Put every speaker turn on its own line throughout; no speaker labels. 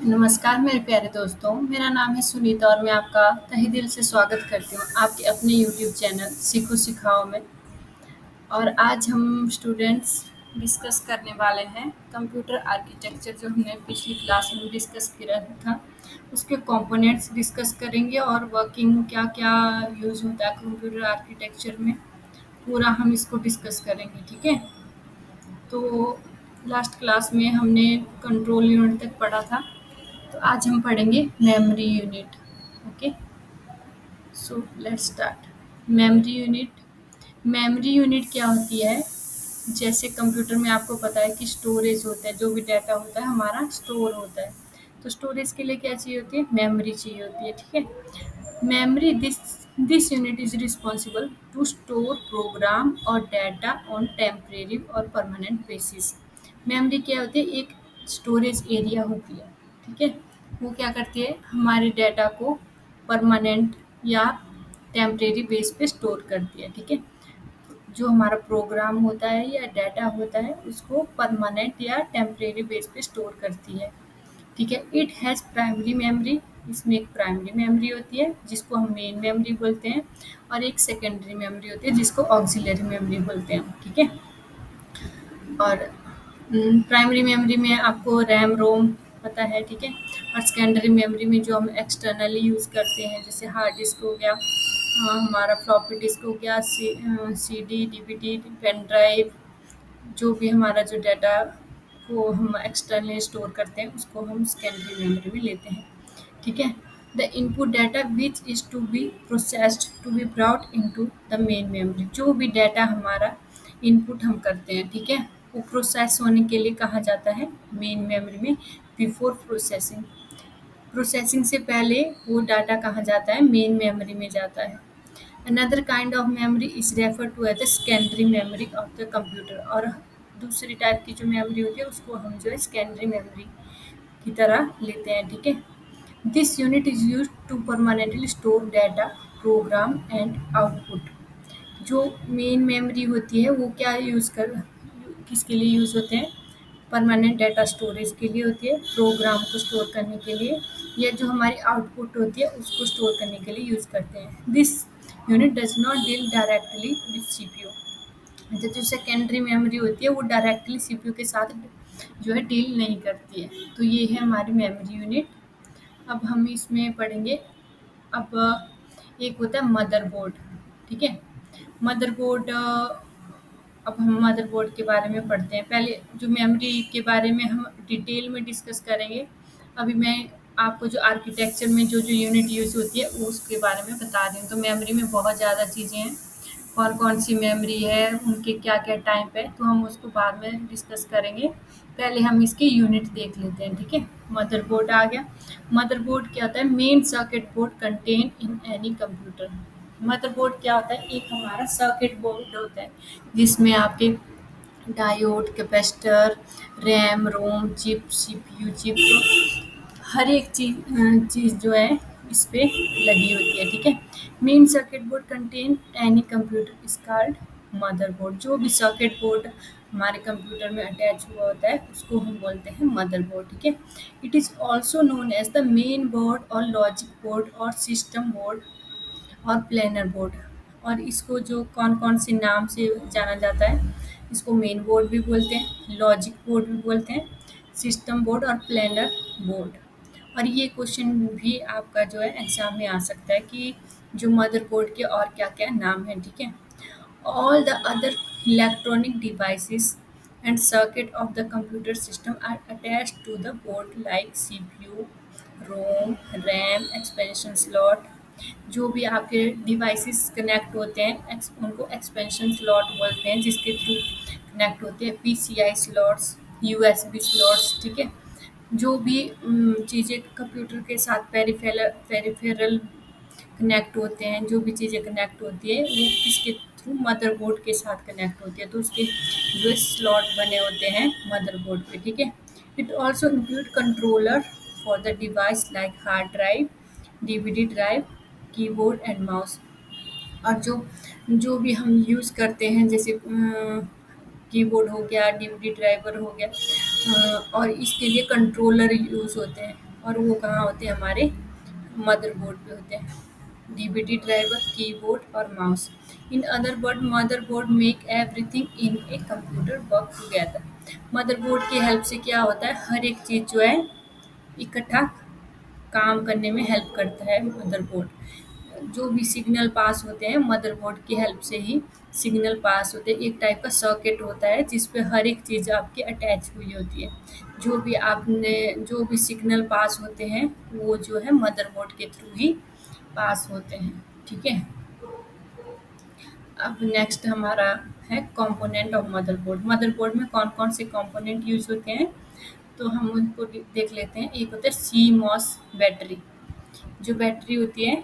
नमस्कार मेरे प्यारे दोस्तों, मेरा नाम है सुनीता और मैं आपका तहे दिल से स्वागत करती हूँ आपके अपने यूट्यूब चैनल सीखो सिखाओ में। और आज हम स्टूडेंट्स डिस्कस करने वाले हैं कंप्यूटर आर्किटेक्चर, जो हमने पिछली क्लास में डिस्कस किया था। उसके कंपोनेंट्स डिस्कस करेंगे और वर्किंग क्या क्या यूज़ होता है कंप्यूटर आर्किटेक्चर में, पूरा हम इसको डिस्कस करेंगे। ठीक है, तो लास्ट क्लास में हमने कंट्रोल यूनिट तक पढ़ा था, तो आज हम पढ़ेंगे memory unit. Okay, so let's start. Memory unit क्या होती है? जैसे कंप्यूटर में आपको पता है कि स्टोरेज होता है, जो भी डाटा होता है हमारा स्टोर होता है। तो स्टोरेज के लिए क्या चाहिए होती है? मेमोरी चाहिए होती है। ठीक है, memory this unit is responsible to store program और डाटा ऑन टेम्परेरी और परमानेंट बेसिस। मेमोरी क्या होती है? एक स्टोरेज एरिया होती है। ठीक है, वो क्या करती है? हमारे डाटा को परमानेंट या टेम्परेरी बेस पे स्टोर करती है। ठीक है, जो हमारा प्रोग्राम होता है या डाटा होता है उसको परमानेंट या टेम्परेरी बेस पे स्टोर करती है। ठीक है, इट हैज़ प्राइमरी मेमोरी। इसमें एक प्राइमरी मेमोरी होती है जिसको हम मेन मेमोरी बोलते हैं, और एक सेकेंडरी मेमोरी होती है जिसको ऑक्सिलरी मेमोरी बोलते हैं। ठीक है, और प्राइमरी मेमोरी में आपको रैम रोम पता है। ठीक है, और सेकेंडरी मेमोरी में जो हम एक्सटर्नली यूज़ करते हैं, जैसे हार्ड डिस्क हो गया, हमारा फ्लॉपी डिस्क हो गया, C D DVD pen drive, जो भी हमारा जो डाटा को हम एक्सटर्नली स्टोर करते हैं उसको हम सेकेंडरी मेमोरी में लेते हैं। ठीक है, the input data which is to be processed to be brought into the main memory. जो भी डाटा हमारा इनपुट हम करते हैं, ठीक है, वो प्रोसेस होने के लिए कहा जाता है मेन मेमोरी में। बिफोर प्रोसेसिंग, प्रोसेसिंग से पहले वो डाटा कहा जाता है मेन मेमोरी में जाता है। Another kind of memory is refer to as the secondary memory of the computer. और दूसरी टाइप की जो मेमोरी होती है उसको हम जो है सेकेंडरी मेमोरी की तरह लेते हैं। ठीक है, this unit is use to permanently store data, program and output. जो मेन मेमोरी होती है वो क्या यूज़ कर किसके लिए यूज़ होते हैं? परमानेंट डाटा स्टोरेज के लिए होती है, प्रोग्राम को स्टोर करने के लिए, या जो हमारी आउटपुट होती है उसको स्टोर करने के लिए यूज़ करते हैं। This unit does not deal directly with CPU. जो सेकेंडरी मेमोरी होती है वो डायरेक्टली सीपीयू के साथ जो है डील नहीं करती है। तो ये है हमारी मेमोरी यूनिट। अब हम इसमें पढ़ेंगे। अब एक होता है मदरबोर्ड। ठीक है, मदरबोर्ड, अब हम मदरबोर्ड के बारे में पढ़ते हैं। पहले जो मेमोरी के बारे में हम डिटेल में डिस्कस करेंगे। अभी मैं आपको जो आर्किटेक्चर में जो जो यूनिट यूज़ होती है वो उसके बारे में बता रही हूँ। तो मेमोरी में बहुत ज़्यादा चीज़ें हैं, कौन कौन सी मेमोरी है, उनके क्या क्या टाइप है, तो हम उसको बाद में डिस्कस करेंगे। पहले हम इसके यूनिट देख लेते हैं। ठीक है, मदरबोर्ड आ गया। मदरबोर्ड क्या होता है? Main circuit board contain in any computer. Motherboard क्या होता है? एक हमारा सर्किट बोर्ड होता है जिसमें आपके diode, capacitor, RAM ROM chip, CPU chip, हर एक चीज़ जो है इस पे लगी होती है। ठीक है, main circuit board contain any computer is called motherboard. जो भी सर्किट बोर्ड हमारे कंप्यूटर में अटैच हुआ होता है उसको हम बोलते हैं मदरबोर्ड। ठीक है, it is also known as the main board और लॉजिक बोर्ड और सिस्टम बोर्ड और प्लेनर बोर्ड। और इसको जो कौन कौन से नाम से जाना जाता है, इसको मेन बोर्ड भी बोलते हैं, लॉजिक बोर्ड भी बोलते हैं, सिस्टम बोर्ड और प्लेनर बोर्ड। और ये क्वेश्चन भी आपका जो है एग्ज़ाम में आ सकता है कि जो मदरबोर्ड के और क्या क्या नाम हैं। ठीक है, all the other electronic devices and circuit of the computer system are attached to the board like CPU, ROM, RAM, expansion slot। जो भी आपके डिवाइसेस कनेक्ट होते हैं उनको एक्सपेंशन स्लॉट बोलते हैं, जिसके थ्रू कनेक्ट होते हैं पीसीआई स्लॉट्स, यूएसबी स्लॉट्स। ठीक है, जो भी चीज़ें कंप्यूटर के साथ पेरिफेरल कनेक्ट होते हैं, जो भी चीज़ें कनेक्ट होती है वो किसके थ्रू? मदरबोर्ड के साथ कनेक्ट होती है। तो उसके जो स्लॉट बने होते हैं मदरबोर्ड पे। ठीक है, it also include controller for the device like hard drive, DVD drive, keyboard and mouse. और जो जो भी हम यूज़ करते हैं, जैसे कीबोर्ड हो गया, डीवीडी ड्राइवर हो गया, और इसके लिए कंट्रोलर यूज़ होते हैं। और वो कहाँ होते हैं, हमारे मदरबोर्ड पे होते हैं। डीवीडी ड्राइवर, कीबोर्ड और mouse. In other word, motherboard make everything in a computer work together. Motherboard की हेल्प से क्या होता है, हर एक चीज़ जो है इकट्ठा काम करने में हेल्प करता है मदरबोर्ड। जो भी सिग्नल पास होते हैं मदरबोर्ड की हेल्प से ही सिग्नल पास होते हैं। एक टाइप का सर्किट होता है जिस पे हर एक चीज़ आपकी अटैच हुई होती है। जो भी सिग्नल पास होते हैं वो जो है मदरबोर्ड के थ्रू ही पास होते हैं। ठीक है। अब नेक्स्ट हमारा है कंपोनेंट ऑफ मदरबोर्ड। मदरबोर्ड में कौन कौन से कंपोनेंट यूज होते हैं, तो हम उनको देख लेते हैं। एक होता है CMOS बैटरी। जो बैटरी होती है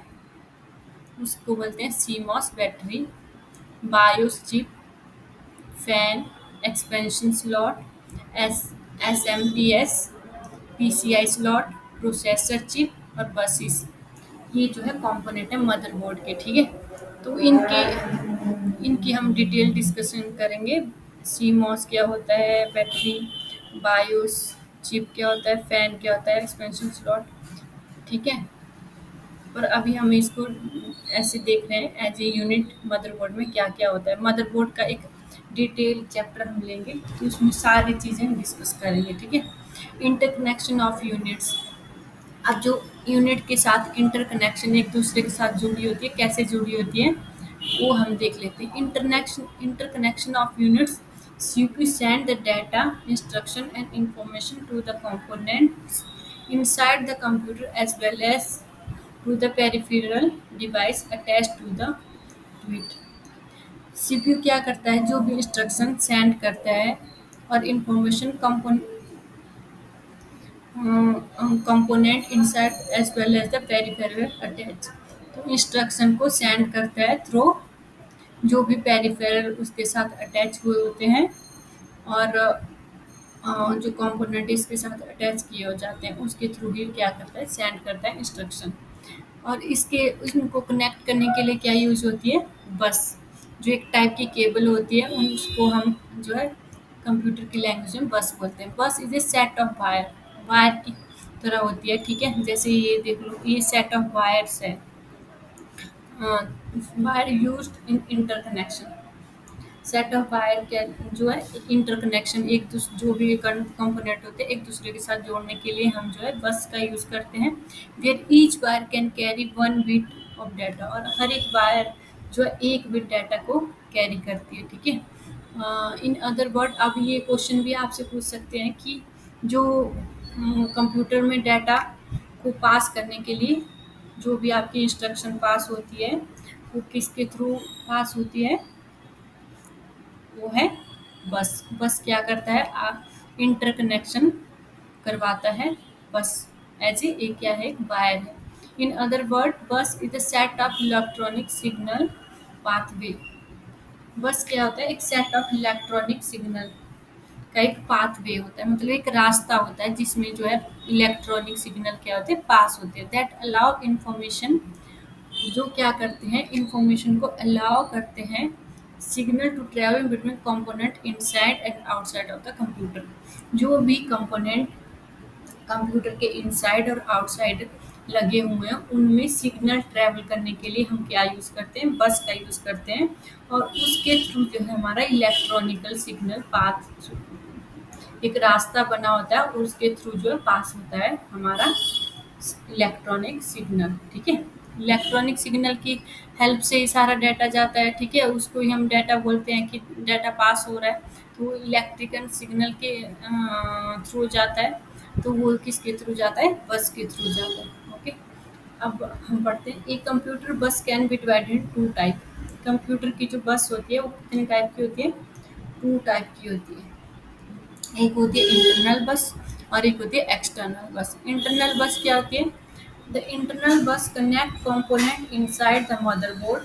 उसको बोलते हैं CMOS battery. BIOS chip, fan, expansion slot, S SMPS, PCI slot, processor chip और बसेस। ये जो है कंपोनेंट है मदरबोर्ड के। ठीक है। तो इनकी हम डिटेल डिस्कशन करेंगे। CMOS क्या होता है, बैटरी, बायोस चिप क्या होता है, फैन क्या होता है, एक्सपेंशन स्लॉट। ठीक है। पर अभी हम इसको ऐसे देख रहे हैं एज ए यूनिट मदरबोर्ड में क्या क्या होता है। मदरबोर्ड का एक डिटेल चैप्टर हम लेंगे तो उसमें सारी चीज़ें हम डिस्कस करेंगे। ठीक है। Interconnection of units. अब जो यूनिट के साथ इंटरकनेक्शन एक दूसरे के साथ जुड़ी होती है, कैसे जुड़ी होती है वो हम देख लेते हैं। Interconnection of units. CPU send the data, instruction and information to the components inside the computer as well as to the peripheral device attached to it। CPU क्या करता है, जो भी इंस्ट्रक्शन सेंड करता है और information component inside as well as the peripheral attach. तो instruction को सेंड करता है थ्रू जो भी पेरिफेरल उसके साथ अटैच हुए होते हैं, और जो कंपोनेंट इसके साथ अटैच किए हो जाते हैं उसके थ्रू ही क्या करता है, सेंड करता है इंस्ट्रक्शन। और इनको कनेक्ट करने के लिए क्या यूज होती है, बस। जो एक टाइप की केबल होती है उसको हम जो है कंप्यूटर की लैंग्वेज में बस बोलते हैं। बस is a set of wire की तरह होती है। ठीक है। जैसे ये देख लो, ये सेट ऑफ वायर्स है, wire used in interconnection. Set of wire क्या जो है, इंटरकनेक्शन, जो भी कंपोनेंट होते हैं एक दूसरे के साथ जोड़ने के लिए हम जो है बस का यूज करते हैं। Where each wire can carry 1 bit of data. और हर एक वायर जो है 1 बिट डाटा को कैरी करती है। ठीक है। इन अदर वर्ड, अब ये क्वेश्चन भी आपसे पूछ सकते हैं कि जो कंप्यूटर में डाटा को पास करने के लिए जो भी आपकी इंस्ट्रक्शन पास होती है वो किसके थ्रू पास होती है, वो है बस। बस क्या करता है, इंटरकनेक्शन करवाता है। बस एज ए क्या है, वायर है। इन अदर वर्ड, बस is a set of electronic signal pathway. बस क्या होता है, एक सेट ऑफ इलेक्ट्रॉनिक सिग्नल का एक पाथवे होता है, मतलब एक रास्ता होता है जिसमें जो है इलेक्ट्रॉनिक सिग्नल क्या होते हैं, पास होते हैं। दैट अलाउ इंफॉर्मेशन, जो क्या करते हैं, इंफॉर्मेशन को अलाउ करते हैं signal to travel between component inside and outside of the computer. जो भी कंपोनेंट कंप्यूटर के इनसाइड और आउटसाइड लगे हुए हैं उनमें सिग्नल ट्रैवल करने के लिए हम क्या यूज़ करते हैं, बस का यूज़ करते हैं। और उसके थ्रू जो है हमारा इलेक्ट्रॉनिकल सिग्नल पाथ, एक रास्ता बना होता है और उसके थ्रू जो है पास होता है हमारा इलेक्ट्रॉनिक सिग्नल। ठीक है। इलेक्ट्रॉनिक सिग्नल की हेल्प से ही सारा डाटा जाता है। ठीक है। उसको ही हम डाटा बोलते हैं कि डाटा पास हो रहा है, तो वो इलेक्ट्रिकल सिग्नल के थ्रू जाता है। तो वो किसके थ्रू जाता है, बस के थ्रू जाता है। ओके। अब हम पढ़ते हैं, एक कंप्यूटर बस can be divided 2 type. Computer की जो बस होती है वो कितने टाइप की होती है, 2 टाइप की होती है। एक होती है इंटरनल बस और एक होती है एक्सटर्नल बस। इंटरनल बस क्या होती है, द इंटरनल बस connect component inside the motherboard.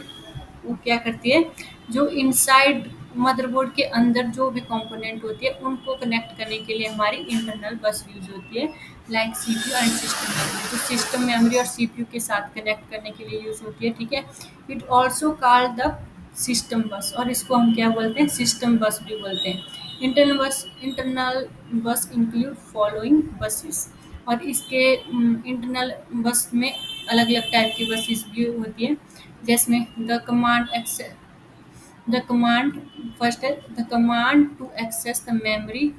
वो क्या करती है, जो इनसाइड मदरबोर्ड के अंदर जो भी कंपोनेंट होती है उनको कनेक्ट करने के लिए हमारी इंटरनल बस यूज होती है। Like CPU and system memory, जो सिस्टम मेमोरी और CPU के साथ कनेक्ट करने के लिए यूज होती है। ठीक है। It also called the system बस, और इसको हम क्या बोलते हैं, सिस्टम बस भी बोलते हैं। इंटरनल बस इंक्लूड फॉलोइंग बसेस। और इसके इंटरनल बस में अलग अलग टाइप की बसेस भी होती है, जिसमें द कमांड फर्स्ट है the command to access the memory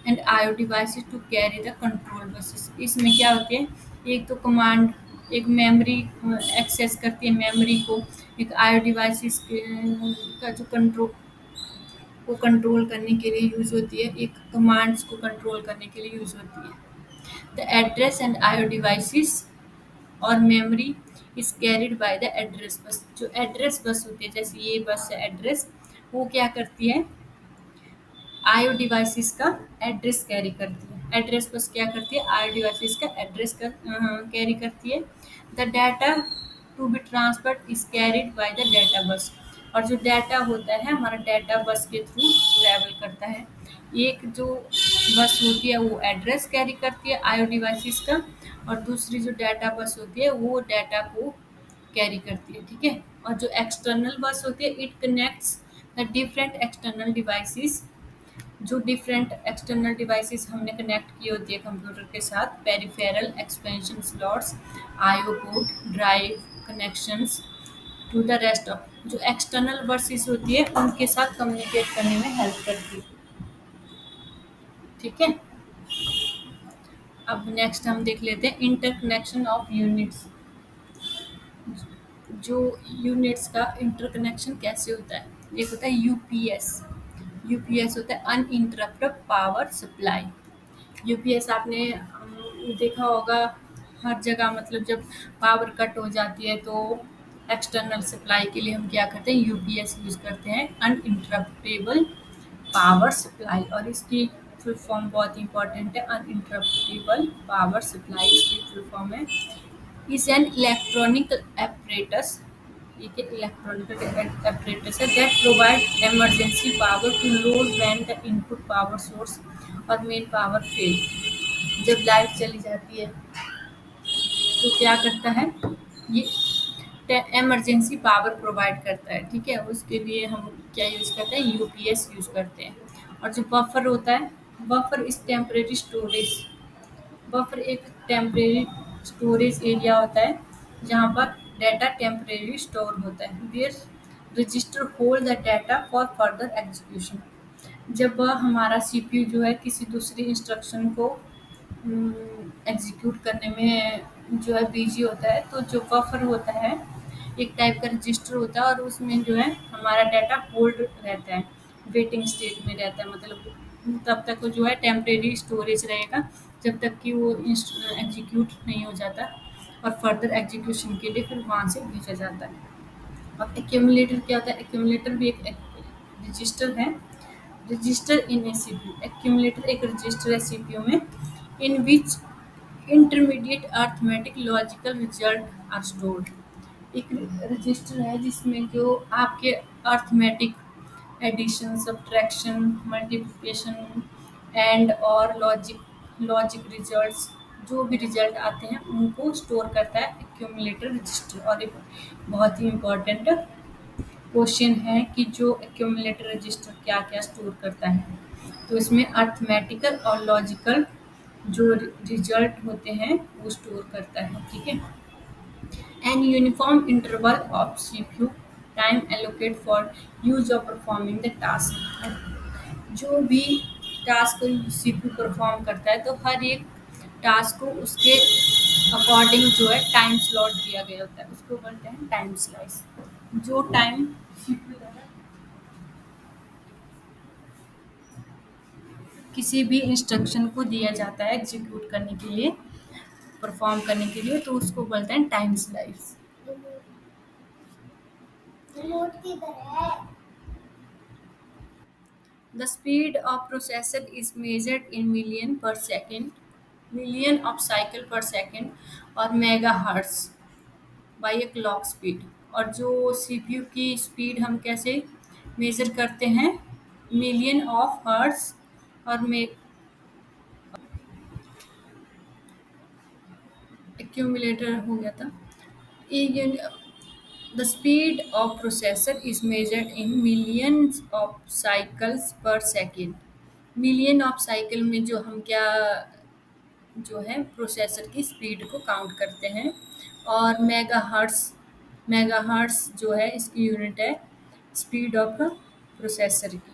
and IO devices to carry the control buses. इसमें क्या होते हैं, एक तो कमांड एक मेमोरी एक्सेस करती है मेमोरी को, एक आईओ डिवाइसेस का जो कंट्रोल को कंट्रोल करने के लिए यूज होती है, एक कमांड्स को कंट्रोल करने के लिए यूज होती है। The address and IO devices और memory is carried by the address bus. जो एड्रेस बस होती है, जैसे ये बस है एड्रेस, वो क्या करती है, आईओ डिवाइसेस का एड्रेस कैरी करती है। एड्रेस बस क्या करती है, आईओ डिवाइसेस का एड्रेस का कैरी करती है। The data to be transferred is carried by the data bus. और जो डाटा होता है हमारा डाटा बस के थ्रू ट्रैवल करता है। एक जो बस होती है वो एड्रेस कैरी करती है आईओ डिवाइसेस का, और दूसरी जो डाटा बस होती है वो डाटा को कैरी करती है, ठीक है। और जो एक्सटर्नल बस होती है it connects the different external devices. जो डिफरेंट एक्सटर्नल डिवाइसेस हमने कनेक्ट की होती है कंप्यूटर के साथ, peripheral expansion slots, IO port, drive connections to the rest of, जो एक्सटर्नल बसेस होती है उनके साथ कम्युनिकेट करने में हेल्प करती है, ठीक है। अब नेक्स्ट हम देख लेते हैं इंटरकनेक्शन ऑफ यूनिट्स। जो यूनिट्स का इंटरकनेक्शन कैसे होता है, एक होता है यूपीएस। यूपीएस होता है अनइंटरप्टेड पावर सप्लाई। यूपीएस आपने देखा होगा हर जगह, मतलब जब पावर कट हो जाती है तो एक्सटर्नल सप्लाई के लिए हम क्या करते हैं, यूपीएस यूज़ करते हैं, अनइंटरप्टेबल पावर सप्लाई। और इसकी फुल फॉर्म बहुत इंपॉर्टेंट है, अनइंटरप्टेबल पावर सप्लाई इसकी फुल फॉर्म है, is an electronic apparatus, एक इलेक्ट्रॉनिक apparatus है that provide emergency power to load when the input power source और main power fail। जब लाइट चली जाती है तो क्या करता है, ये इमरजेंसी पावर प्रोवाइड करता है, ठीक है। उसके लिए हम क्या यूज़ करते हैं, यूपीएस यूज़ करते हैं। और जो बफर होता है, buffer is temporary storage. Buffer एक टेम्परेरी स्टोरेज एरिया होता है जहाँ पर डाटा टेम्परेरी स्टोर होता है, where register hold the data for further execution. जब हमारा सीपीयू जो है किसी दूसरी इंस्ट्रक्शन को एग्जीक्यूट करने में जो है बिजी होता है, तो जो बफर होता है एक टाइप का रजिस्टर होता है, और उसमें जो है हमारा डाटा होल्ड रहता है, वेटिंग स्टेट में रहता है, मतलब तब तक वो जो है टेम्परेरी स्टोरेज रहेगा जब तक कि वो एग्जीक्यूट नहीं हो जाता, और फर्दर एग्जीक्यूशन के लिए फिर वहाँ से भेजा जाता है। अब एक्यूमुलेटर क्या होता है, एक्यूमुलेटर भी एक रजिस्टर है, register in a CPU. Accumulator एक रजिस्टर है सीपीयू में, in which intermediate arithmetic logical result are stored. एक रजिस्टर है जिसमें जो आपके arithmetic addition, subtraction, multiplication and और लॉजिक रिजल्ट्स, जो भी रिजल्ट आते हैं उनको स्टोर करता है एक्यूमुलेटर रजिस्टर। और एक बहुत ही इम्पोर्टेंट क्वेश्चन है कि जो एक्यूमुलेटर रजिस्टर क्या क्या स्टोर करता है, तो इसमें अर्थमेटिकल और लॉजिकल जो रिजल्ट होते हैं वो स्टोर करता है, ठीक है। An uniform interval of CPU time allocate for use of performing the task. जो भी टास्क सीपीयू परफॉर्म करता है तो हर एक टास्क को उसके अकॉर्डिंग जो है टाइम स्लॉट दिया गया होता है, उसको बोलते हैं टाइम स्लाइस। जो टाइम सीपीयू द्वारा किसी भी इंस्ट्रक्शन को दिया जाता है एग्जीक्यूट करने के लिए, परफॉर्म करने के लिए, तो उसको बोलते हैं time slice. The speed of processor is measured in million per second, million of cycle per second और megahertz by a clock speed। और जो सीपीयू की स्पीड हम कैसे मेजर करते हैं, मिलियन ऑफ हर्ट्ज और एक्यूमुलेटर हो गया था। The speed of processor is measured in millions of cycles per second। Million of cycle में जो हम क्या जो है प्रोसेसर की स्पीड को काउंट करते हैं। और मेगाहर्ट्ज़ जो है इसकी यूनिट है स्पीड ऑफ प्रोसेसर की।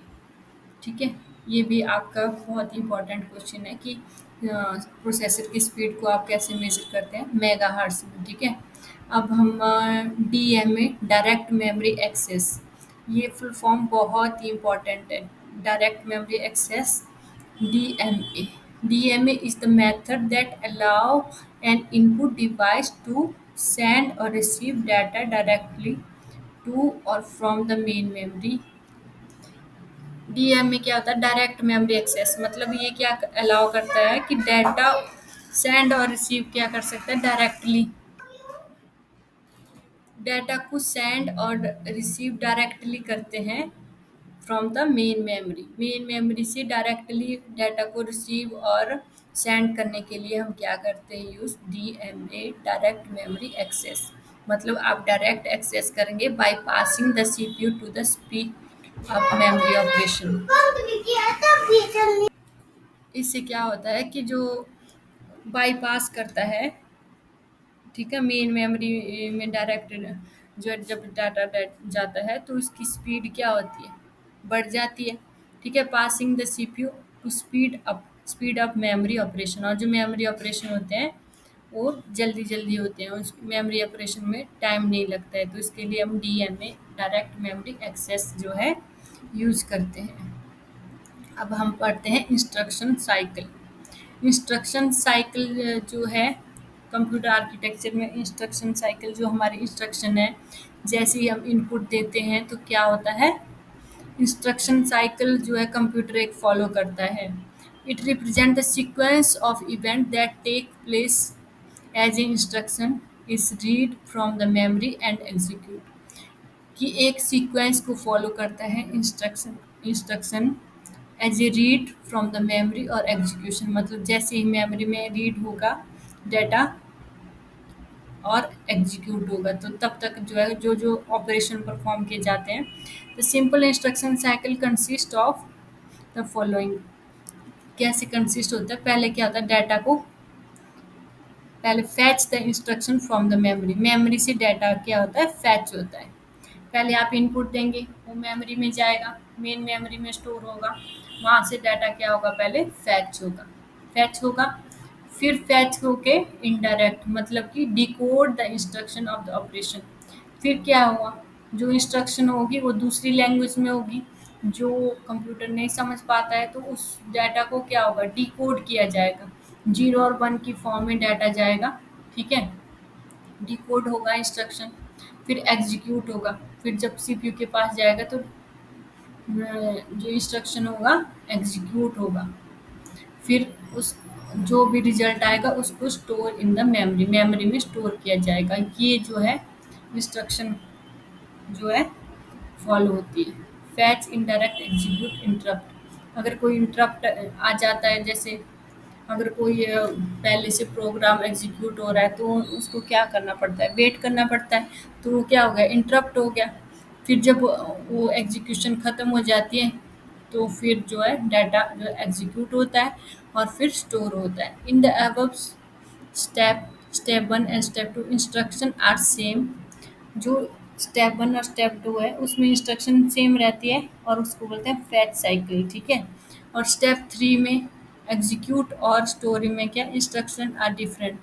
ठीक है, ये भी आपका बहुत इंपॉर्टेंट क्वेश्चन है कि प्रोसेसर की स्पीड को आप कैसे मेजर करते हैं मेगाहर्ट्ज़ में। ठीक है, अब हम डीएमए डायरेक्ट मेमोरी एक्सेस, ये फुल फॉर्म बहुत ही इम्पोर्टेंट है। Direct memory access, DMA. DMA is the method that allow an input device to send or receive data directly to or from the main memory। DM में क्या होता है direct memory access, मतलब ये क्या अलाउ करता है कि डाटा सेंड और रिसीव क्या कर सकता है डायरेक्टली, डाटा को सेंड और रिसीव डायरेक्टली करते हैं फ्रॉम द मेन मेमोरी से डायरेक्टली डाटा को रिसीव और सेंड करने के लिए हम क्या करते हैं use DMA direct memory access. मतलब आप डायरेक्ट एक्सेस करेंगे bypassing the CPU to the speed of memory operation. इससे क्या होता है कि जो बाईपास करता है, ठीक है, मेन मेमोरी में डायरेक्ट जो जब डाटा जाता है तो उसकी स्पीड क्या होती है बढ़ जाती है। ठीक है, passing the CPU to speed up memory operation. और जो मेमोरी ऑपरेशन होते हैं वो जल्दी जल्दी होते हैं, उस मेमोरी ऑपरेशन में टाइम नहीं लगता है, तो इसके लिए हम डीएमए डायरेक्ट मेमोरी एक्सेस जो है यूज करते हैं। अब हम पढ़ते हैं इंस्ट्रक्शन साइकिल। इंस्ट्रक्शन साइकिल जो है कंप्यूटर आर्किटेक्चर में, इंस्ट्रक्शन साइकिल जो हमारी इंस्ट्रक्शन है जैसे ही हम इनपुट देते हैं तो क्या होता है, इंस्ट्रक्शन साइकिल जो है कंप्यूटर एक फॉलो करता है। It represent the sequence of event that take place as a instruction is read from the memory and execute. कि एक सीक्वेंस को फॉलो करता है instruction as a read from the memory और एग्जीक्यूशन, मतलब जैसे ही मेमोरी में रीड होगा डाटा और एग्जीक्यूट होगा तो तब तक जो है जो जो ऑपरेशन परफॉर्म किए जाते हैं। The simple instruction cycle consist of the following. कैसे कंसिस्ट होता है, पहले क्या होता है डाटा को पहले fetch the instruction from the memory, memory से डाटा क्या होता है फैच होता है। पहले आप इनपुट देंगे वो मेमोरी में जाएगा, मेन मेमोरी में स्टोर होगा, वहाँ से डाटा क्या होगा पहले फैच होगा। फिर फैच होके इनडायरेक्ट मतलब कि decode the instruction of the operation. फिर क्या हुआ, जो इंस्ट्रक्शन होगी वो दूसरी लैंग्वेज में होगी जो कंप्यूटर नहीं समझ पाता है, तो उस डाटा को क्या होगा डिकोड किया जाएगा, 0 और 1 की फॉर्म में डाटा जाएगा। ठीक है, डिकोड होगा इंस्ट्रक्शन, फिर एग्जीक्यूट होगा, फिर जब सीपीयू के पास जाएगा तो जो इंस्ट्रक्शन होगा एग्जीक्यूट होगा, फिर उस जो भी रिजल्ट आएगा उसको स्टोर इन द मेमोरी में स्टोर किया जाएगा। ये जो है इंस्ट्रक्शन जो है फॉलो होती है। Fetch, indirect, execute, interrupt. अगर कोई इंटरप्ट आ जाता है, जैसे अगर कोई पहले से प्रोग्राम एग्जीक्यूट हो रहा है तो उसको क्या करना पड़ता है वेट करना पड़ता है, तो वो क्या हो गया इंटरप्ट हो गया। फिर जब वो एग्जीक्यूशन ख़त्म हो जाती है तो फिर जो है डाटा जो एग्जीक्यूट होता है और फिर स्टोर होता है। In the above step 1 and step 2 instruction are same. जो स्टेप 1 और स्टेप 2 है उसमें इंस्ट्रक्शन सेम रहती है और उसको बोलते हैं फैच साइकिल। ठीक है, और स्टेप 3 में एग्जीक्यूट और स्टोरी में क्या इंस्ट्रक्शन आर डिफरेंट,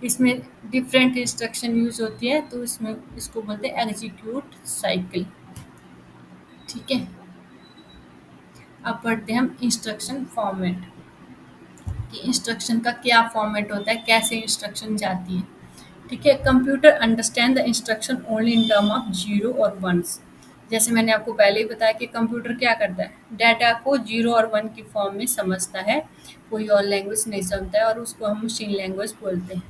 इसमें डिफरेंट इंस्ट्रक्शन यूज होती है तो इसमें इसको बोलते हैं एग्जीक्यूट साइकिल। ठीक है, अब पढ़ते हैं हम इंस्ट्रक्शन फॉर्मेट कि इंस्ट्रक्शन का क्या फॉर्मेट होता है, कैसे इंस्ट्रक्शन जाती है। ठीक है, computer understand the instruction only in term of 0 और 1। जैसे मैंने आपको पहले ही बताया कि कंप्यूटर क्या करता है डाटा को 0 और 1 की फॉर्म में समझता है, कोई और लैंग्वेज नहीं समझता है, और उसको हम मशीन लैंग्वेज बोलते हैं।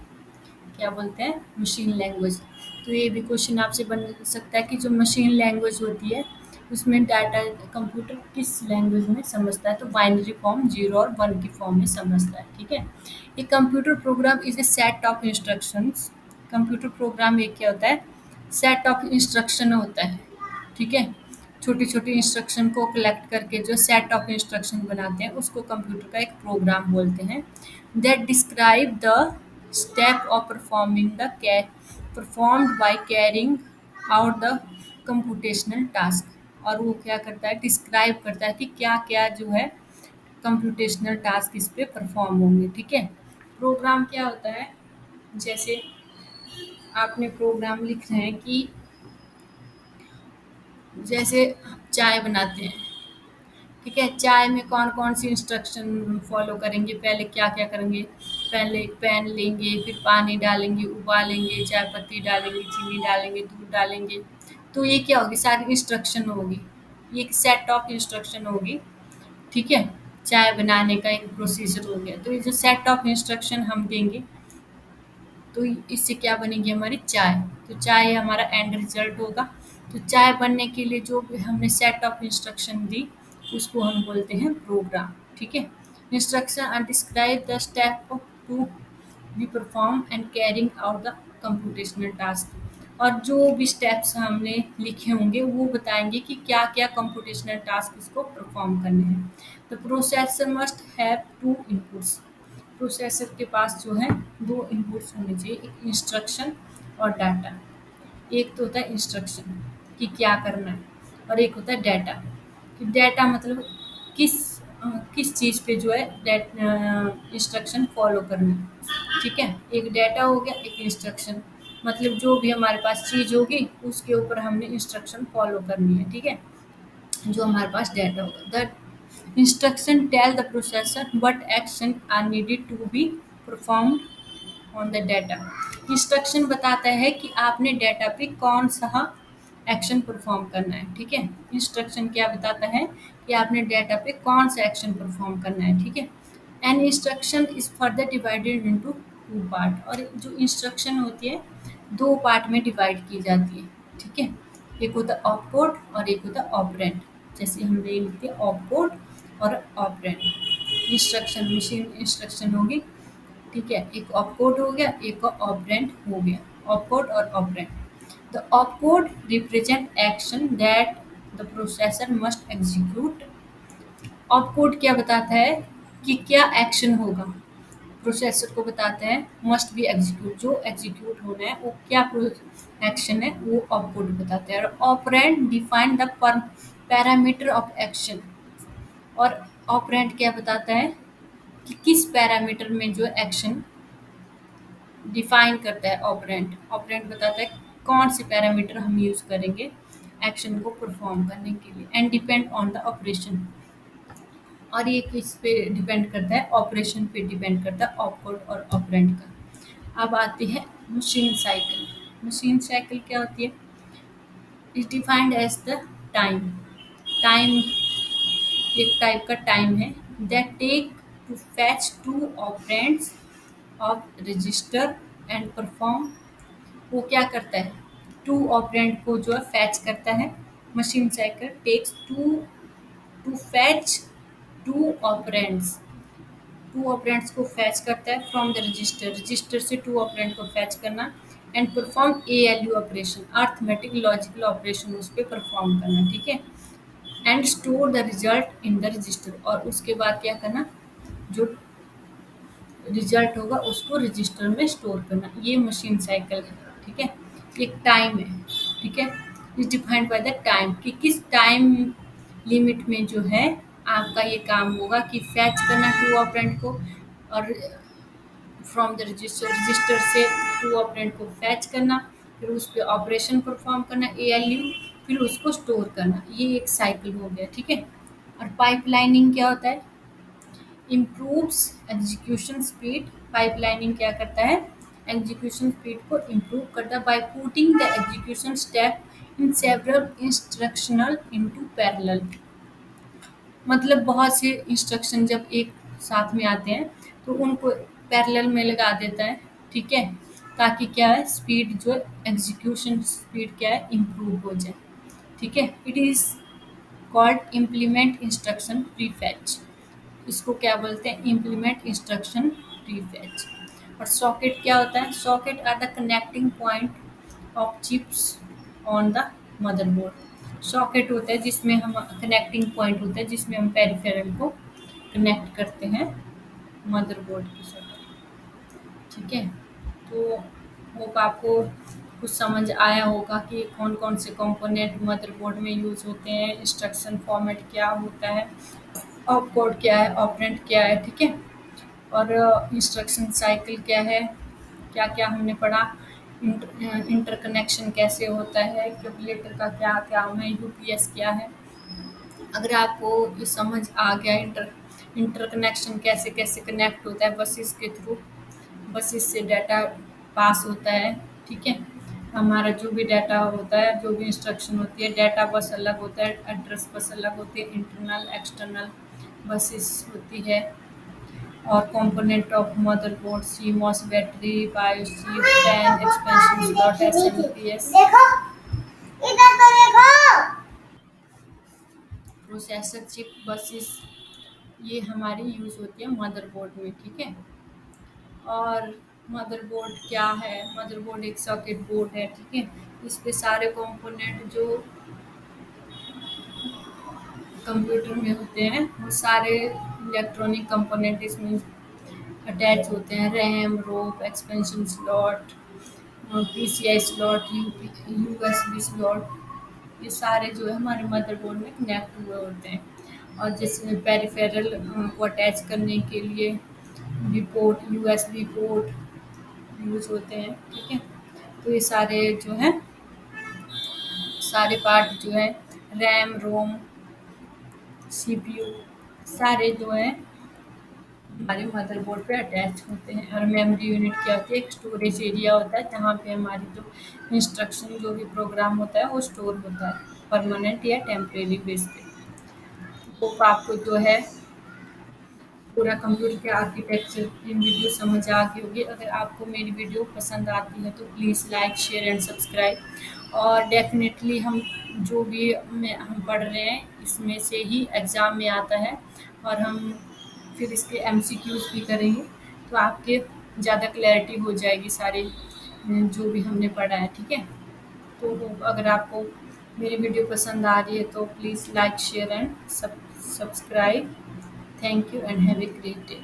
क्या बोलते हैं मशीन लैंग्वेज। तो ये भी क्वेश्चन आपसे बन सकता है कि जो मशीन लैंग्वेज होती है उसमें डाटा कंप्यूटर किस लैंग्वेज में समझता है, तो बाइनरी फॉर्म 0 और 1 की फॉर्म में समझता है। ठीक है, एक computer program is a set of instructions. Computer program एक क्या होता है सेट ऑफ इंस्ट्रक्शन होता है। ठीक है, छोटी छोटी इंस्ट्रक्शन को कलेक्ट करके जो सेट ऑफ इंस्ट्रक्शन बनाते हैं उसको कंप्यूटर का एक प्रोग्राम बोलते हैं। that describe the step of performing the performed by carrying out the computational task। और वो क्या करता है, डिस्क्राइब करता है कि क्या क्या जो है कंप्यूटेशनल टास्क इस पे परफॉर्म होंगे। ठीक है, प्रोग्राम क्या होता है, जैसे आपने प्रोग्राम लिख रहे हैं कि जैसे चाय बनाते हैं, ठीक है, चाय में कौन कौन सी इंस्ट्रक्शन फॉलो करेंगे, पहले क्या क्या करेंगे, पहले एक पैन लेंगे, फिर पानी डालेंगे, उबालेंगे, चाय पत्ती डालेंगे, चीनी डालेंगे, दूध डालेंगे। तो ये क्या होगी, सारी इंस्ट्रक्शन होगी, ये एक सेट ऑफ इंस्ट्रक्शन होगी। ठीक है, चाय बनाने का एक प्रोसीजर हो गया। तो ये जो सेट ऑफ इंस्ट्रक्शन हम देंगे, तो इससे क्या बनेगी हमारी चाय। तो चाय हमारा एंड रिजल्ट होगा। तो चाय बनने के लिए जो भी हमने सेट ऑफ इंस्ट्रक्शन दी, उसको हम बोलते हैं प्रोग्राम। ठीक है, instruction are describe the step to be perform and carrying out the computational task. और जो भी स्टेप्स हमने लिखे होंगे वो बताएंगे कि क्या क्या कंप्यूटेशनल टास्क इसको परफॉर्म करने हैं। The processor must have to inputs. Processor के पास जो है दो इनपुट्स होने चाहिए, एक इंस्ट्रक्शन और डाटा। एक तो होता है इंस्ट्रक्शन कि क्या करना है, और एक होता है डाटा कि डाटा मतलब किस किस चीज़ पे जो है इंस्ट्रक्शन फॉलो करना है। ठीक है, एक डाटा हो गया, एक इंस्ट्रक्शन, मतलब जो भी हमारे पास चीज़ होगी उसके ऊपर हमने इंस्ट्रक्शन फॉलो करनी है। ठीक है, जो हमारे पास डाटा होगा, the instruction tell the processor what action are needed to be perform on the data. Instruction बताता है कि आपने डाटा पे कौन सा एक्शन परफॉर्म करना है। ठीक है, इंस्ट्रक्शन क्या बताता है कि आपने डाटा पे कौन सा एक्शन परफॉर्म करना है। ठीक है, an instruction is further divided into two part. और जो इंस्ट्रक्शन होती है दो पार्ट में डिवाइड की जाती है। ठीक है, एक होता है ऑपकोड और एक होता है ऑपरेंड। जैसे हम ले लिखते हैं ऑपकोड और ऑपरेंड। इंस्ट्रक्शन मशीन इंस्ट्रक्शन होगी। ठीक है, एक ऑपकोड हो गया, एक ऑपरेंड हो गया, ऑपकोड और operand. The opcode represent action that the processor must execute. Opcode क्या बताता है कि क्या एक्शन होगा, प्रोसेसर को बताता है मस्ट बी एग्जीक्यूट, जो एग्जीक्यूट होना है वो क्या एक्शन है वो ऑपकोड बताता है। और operand define the parameter of action. और ऑपरेंड क्या बताता है कि किस पैरामीटर में जो एक्शन डिफाइन करता है। ऑपरेंड ऑपरेंड बताता है कौन से पैरामीटर हम यूज़ करेंगे एक्शन को परफॉर्म करने के लिए। And depend on the operation. और ये किस पे डिपेंड करता है, ऑपरेशन पे डिपेंड करता है ऑपकोड और ऑपरेंड का। अब आती है मशीन साइकिल। मशीन साइकिल क्या होती है, is defined as the time. Time एक टाइप का टाइम है that take to fetch two operands of register and perform. वो क्या करता है, टू ऑपरेंड को जो है फैच करता है। Machine cycle takes to to fetch two operands, two operands को फैच करता है फ्रॉम द रजिस्टर, रजिस्टर से टू ऑपरेंड को फैच करना। And perform ALU operation, arithmetic logical operation उस पर परफॉर्म करना। ठीक है, and store the result in the register. और उसके बाद क्या करना, जो रिजल्ट होगा उसको रजिस्टर में स्टोर करना। ये मशीन साइकिल है। ठीक है, एक टाइम है। ठीक है, is defined by the time कि किस टाइम लिमिट में जो है आपका ये काम होगा कि फैच करना टू ऑपरेंड को, और फ्रॉम द रजिस्टर, रजिस्टर से टू ऑपरेंड को फैच करना, फिर उस पर ऑपरेशन परफॉर्म करना ALU, फिर उसको स्टोर करना। ये एक साइकिल हो गया। ठीक है, और पाइपलाइनिंग क्या होता है, इम्प्रूव्स एग्जीक्यूशन स्पीड। पाइपलाइनिंग क्या करता है, एग्जीक्यूशन स्पीड को इम्प्रूव करता है by putting the execution step in several instructional into parallel. मतलब बहुत से इंस्ट्रक्शन जब एक साथ में आते हैं तो उनको पैरेलल में लगा देता है। ठीक है, ताकि क्या है स्पीड जो एग्जीक्यूशन स्पीड क्या है इम्प्रूव हो जाए। ठीक है, it is called implement instruction prefetch. इसको क्या बोलते हैं, इम्प्लीमेंट इंस्ट्रक्शन प्रीफैच। और सॉकेट क्या होता है, socket are the connecting point of chips on the motherboard. Socket होता है जिसमें हम कनेक्टिंग पॉइंट होता है जिसमें हम पेरिफेरल को कनेक्ट करते हैं मदरबोर्ड के साथ। ठीक है, तो होप आपको कुछ समझ आया होगा कि कौन कौन से कंपोनेंट मदरबोर्ड में यूज़ होते हैं, इंस्ट्रक्शन फॉर्मेट क्या होता है, ऑप कोड क्या है, ऑपरेंड क्या है। ठीक है, और इंस्ट्रक्शन साइकिल क्या है, क्या क्या हमने पढ़ा, इंटरकनेक्शन कैसे होता है, कैलकुलेटर का क्या काम है, यूपीएस क्या है। अगर आपको ये समझ आ गया इंटरकनेक्शन कैसे कैसे कनेक्ट होता है बसेस के थ्रू, बसेस से डाटा पास होता है। ठीक है, हमारा जो भी डाटा होता है, जो भी इंस्ट्रक्शन होती है, डाटा बस अलग होता है, एड्रेस बस अलग होती है, इंटरनल एक्सटर्नल बसेस होती है। और component of motherboard, CMOS battery, BIOS chip, fan, expansion slot, SMPS, इधर तो देखो, प्रोसेसर चिप, बसेस, ये हमारी यूज़ होती है मदरबोर्ड में। ठीक है, और मदरबोर्ड क्या है, मदरबोर्ड एक सर्किट बोर्ड है। ठीक है, इस पे सारे कंपोनेंट जो कंप्यूटर में होते हैं वो सारे इलेक्ट्रॉनिक कंपोनेंट इसमें अटैच होते हैं। RAM, ROM, expansion slot, PCI slot, USB slot, ये सारे जो है हमारे मदरबोर्ड में कनेक्ट हुए होते हैं। और जिसमें पेरिफेरल को अटैच करने के लिए भी पोर्ट, यूएसबी पोर्ट यूज़ होते हैं। ठीक है, तो ये सारे जो हैं, सारे पार्ट जो है, रैम, रोम, सीपीयू, सारे जो हैं हमारे मदरबोर्ड पे अटैच होते हैं। और मेमोरी यूनिट क्या होती है, एक स्टोरेज एरिया होता है जहाँ पे हमारी जो इंस्ट्रक्शन, जो भी प्रोग्राम होता है वो स्टोर होता है, परमानेंट या टेम्परेरी बेस पे। तो आपको जो है पूरा कंप्यूटर के आर्किटेक्चर की वीडियो समझ आ गई होगी। अगर आपको मेरी वीडियो पसंद आती है तो please like, share and subscribe. और डेफिनेटली हम जो भी हम पढ़ रहे हैं इसमें से ही एग्ज़ाम में आता है, और हम फिर इसके एमसीक्यूज भी करेंगे, तो आपके ज़्यादा क्लैरिटी हो जाएगी सारी जो भी हमने पढ़ा है। ठीक है, तो अगर आपको मेरी वीडियो पसंद आ रही है तो please like, share and subscribe. Thank you and have a great day.